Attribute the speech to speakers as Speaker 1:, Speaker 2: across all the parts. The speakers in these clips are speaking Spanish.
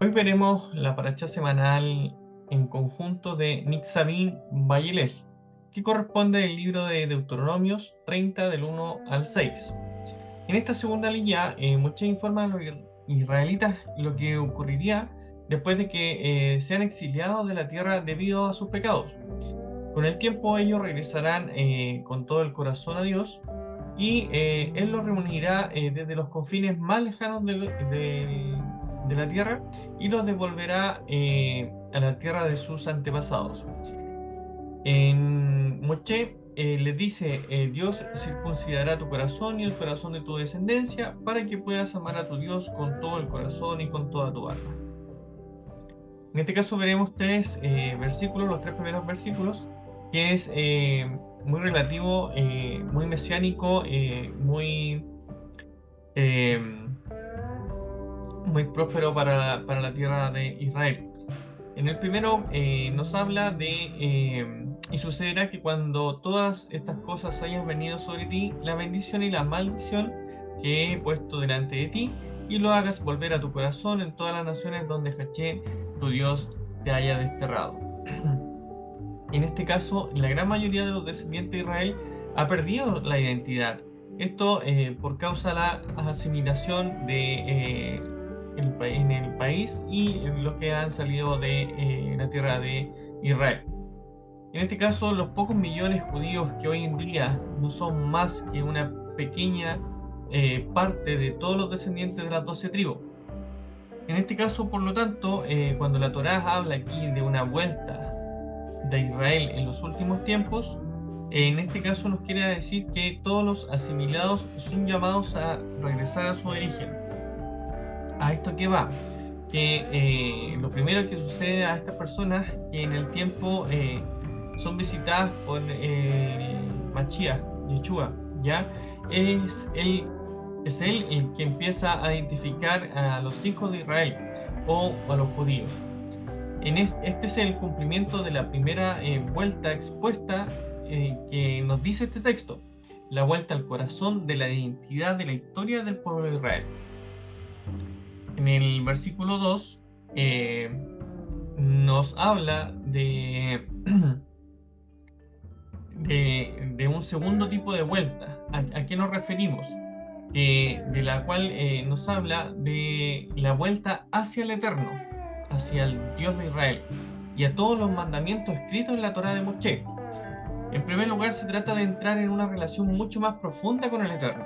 Speaker 1: Hoy veremos la paracha semanal en conjunto de Nitzavim Vayelej, que corresponde al libro de Deuteronomios 30 del 1 al 6. En esta segunda línea, Moshe informa a los israelitas lo que ocurriría después de que sean exiliados de la tierra debido a sus pecados. Con el tiempo ellos regresarán con todo el corazón a Dios y Él los reunirá desde los confines más lejanos de la tierra y los devolverá a la tierra de sus antepasados. En Moshe les dice, Dios circuncidará tu corazón y el corazón de tu descendencia para que puedas amar a tu Dios con todo el corazón y con toda tu alma. En este caso veremos tres versículos, los tres primeros versículos, que es muy relativo, muy mesiánico, eh, muy próspero para la tierra de Israel. En el primero nos habla de, y sucederá que cuando todas estas cosas hayan venido sobre ti, la bendición y la maldición que he puesto delante de ti, y lo hagas volver a tu corazón en todas las naciones donde Jachén, tu Dios, te haya desterrado. En este caso, la gran mayoría de los descendientes de Israel ha perdido la identidad. Esto por causa de la asimilación en el país y los que han salido de la tierra de Israel. En este caso, los pocos millones judíos que hoy en día no son más que una pequeña parte de todos los descendientes de las 12 tribus. En este caso, por lo tanto, cuando la Torá habla aquí de una vuelta de Israel en los últimos tiempos, en este caso nos quiere decir que todos los asimilados son llamados a regresar a su origen. A esto que va, que lo primero que sucede a estas personas que en el tiempo son visitadas por Mashiach, Yeshua, ¿ya? Es él el que empieza a identificar a los hijos de Israel o a los judíos. Este es el cumplimiento de la primera vuelta expuesta que nos dice este texto, la vuelta al corazón de la identidad de la historia del pueblo de Israel. En el versículo 2 nos habla de un segundo tipo de vuelta. ¿A qué nos referimos? De la cual nos habla de la vuelta hacia el Eterno, hacia el Dios de Israel y a todos los mandamientos escritos en la Torá de Moshe. En primer lugar, se trata de entrar en una relación mucho más profunda con el Eterno,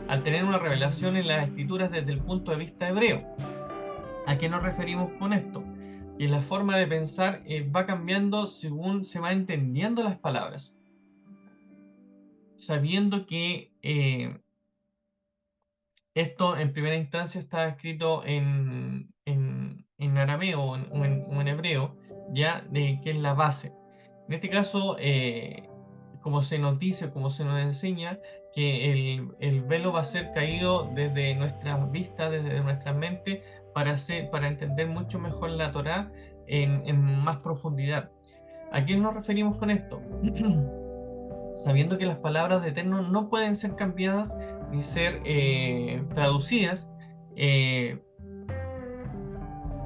Speaker 1: al tener una revelación en las Escrituras desde el punto de vista hebreo. ¿A qué nos referimos con esto? Que la forma de pensar va cambiando según se va entendiendo las palabras, sabiendo que esto en primera instancia está escrito en arameo o en hebreo, ya de que es la base. En este caso, como se nos dice, como se nos enseña, que el velo va a ser caído desde nuestras vistas, desde nuestra mente, para entender mucho mejor la Torá en más profundidad. ¿A qué nos referimos con esto? Sabiendo que las palabras de Eterno no pueden ser cambiadas ni ser traducidas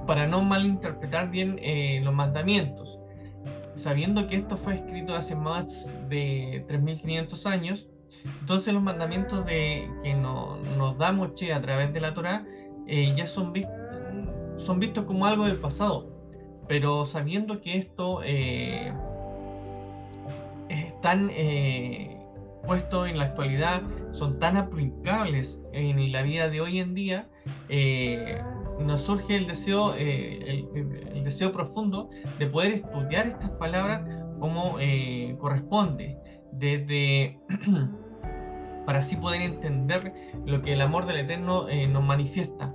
Speaker 1: para no malinterpretar bien los mandamientos. Sabiendo que esto fue escrito hace más de 3500 años, entonces los mandamientos que nos da Moshe a través de la Torá ya son vistos como algo del pasado, pero sabiendo que esto están puestos en la actualidad, son tan aplicables en la vida de hoy en día, nos surge el deseo, el deseo profundo de poder estudiar estas palabras como corresponde, para así poder entender lo que el amor del Eterno nos manifiesta.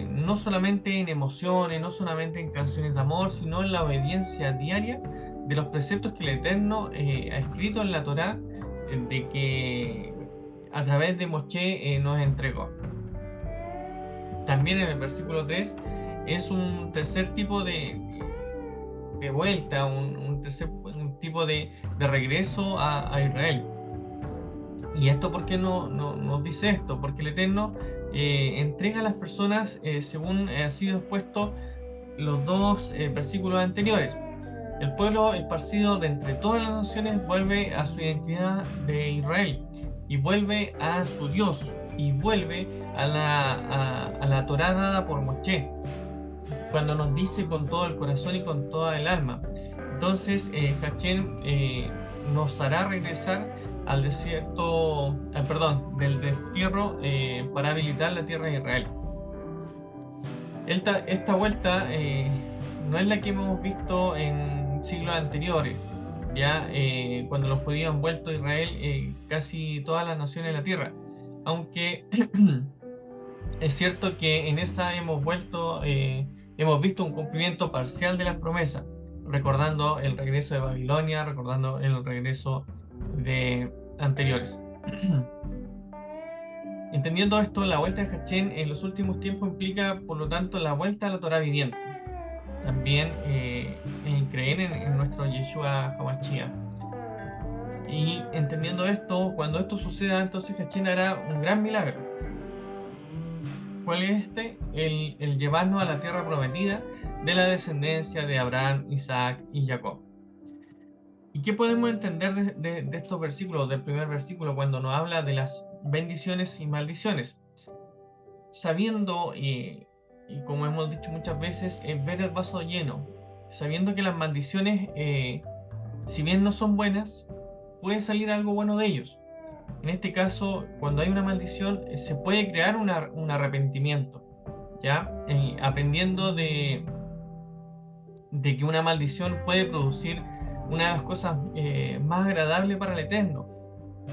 Speaker 1: No solamente en emociones, no solamente en canciones de amor, sino en la obediencia diaria de los preceptos que el Eterno ha escrito en la Torá, de que a través de Moshe nos entregó. También en el versículo 3 es un tercer tipo de vuelta, un tipo de regreso a Israel. ¿Y esto por qué nos dice esto? Porque el Eterno entrega a las personas según ha sido expuesto los dos versículos anteriores. El pueblo esparcido de entre todas las naciones vuelve a su identidad de Israel y vuelve a su Dios y vuelve a la Torá dada por Moshe, cuando nos dice con todo el corazón y con toda el alma. Entonces Hachén nos hará regresar al desierto, del destierro para habilitar la tierra de Israel. Esta vuelta no es la que hemos visto en siglos anteriores, ya cuando los judíos han vuelto a Israel, casi todas las naciones de la tierra, aunque es cierto que en esa hemos visto un cumplimiento parcial de las promesas, recordando el regreso de Babilonia, recordando el regreso de anteriores. Entendiendo esto, la vuelta de Hachén en los últimos tiempos implica, por lo tanto, la vuelta a la Torá viviente. También en creer en nuestro Yeshua HaMashiach. Y entendiendo esto, cuando esto suceda, entonces Hachén hará un gran milagro. ¿Cuál es este? El llevarnos a la tierra prometida de la descendencia de Abraham, Isaac y Jacob. ¿Y qué podemos entender de estos versículos, del primer versículo, cuando nos habla de las bendiciones y maldiciones? Sabiendo, y como hemos dicho muchas veces, ver el vaso lleno, sabiendo que las maldiciones, si bien no son buenas, puede salir algo bueno de ellos. En este caso, cuando hay una maldición, se puede crear un arrepentimiento, ¿ya? Aprendiendo de que una maldición puede producir una de las cosas más agradables para el Eterno.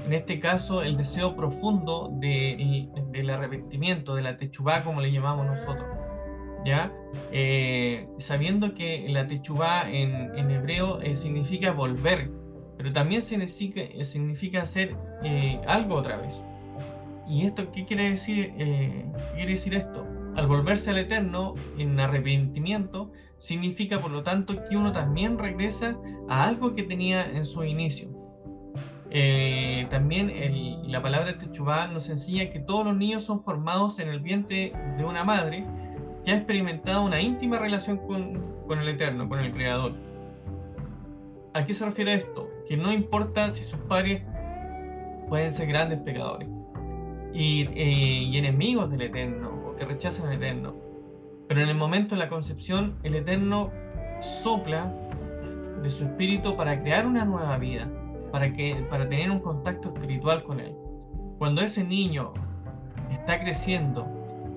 Speaker 1: En este caso, el deseo profundo del arrepentimiento, de la techuvá, como le llamamos nosotros, ¿ya? Sabiendo que la techuvá en hebreo significa volver, pero también significa hacer algo otra vez. ¿Y esto qué quiere decir? ¿Qué quiere decir esto? Al volverse al Eterno en arrepentimiento, significa por lo tanto que uno también regresa a algo que tenía en su inicio. También la palabra techuvá nos enseña que todos los niños son formados en el vientre de una madre que ha experimentado una íntima relación con el Eterno, con el Creador. ¿A qué se refiere esto? Que no importa si sus padres pueden ser grandes pecadores y enemigos del Eterno, o que rechazan al Eterno, pero en el momento de la concepción, el Eterno sopla de su espíritu para crear una nueva vida, para tener un contacto espiritual con Él. Cuando ese niño está creciendo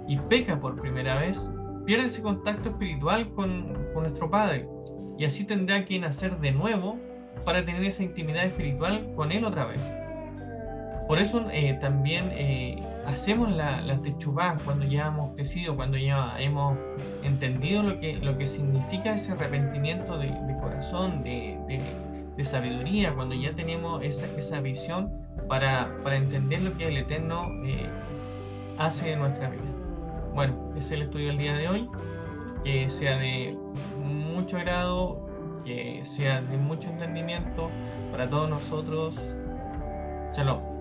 Speaker 1: y peca por primera vez, pierde ese contacto espiritual con nuestro Padre, y así tendrá que nacer de nuevo para tener esa intimidad espiritual con Él otra vez. Por eso también hacemos la techuvá cuando ya hemos crecido, cuando ya hemos entendido lo que significa ese arrepentimiento de corazón, de sabiduría, cuando ya tenemos esa visión para entender lo que el Eterno hace en nuestra vida. Bueno, ese es el estudio del día de hoy. Que sea de mucho agrado, que sea de mucho entendimiento para todos nosotros. Shalom.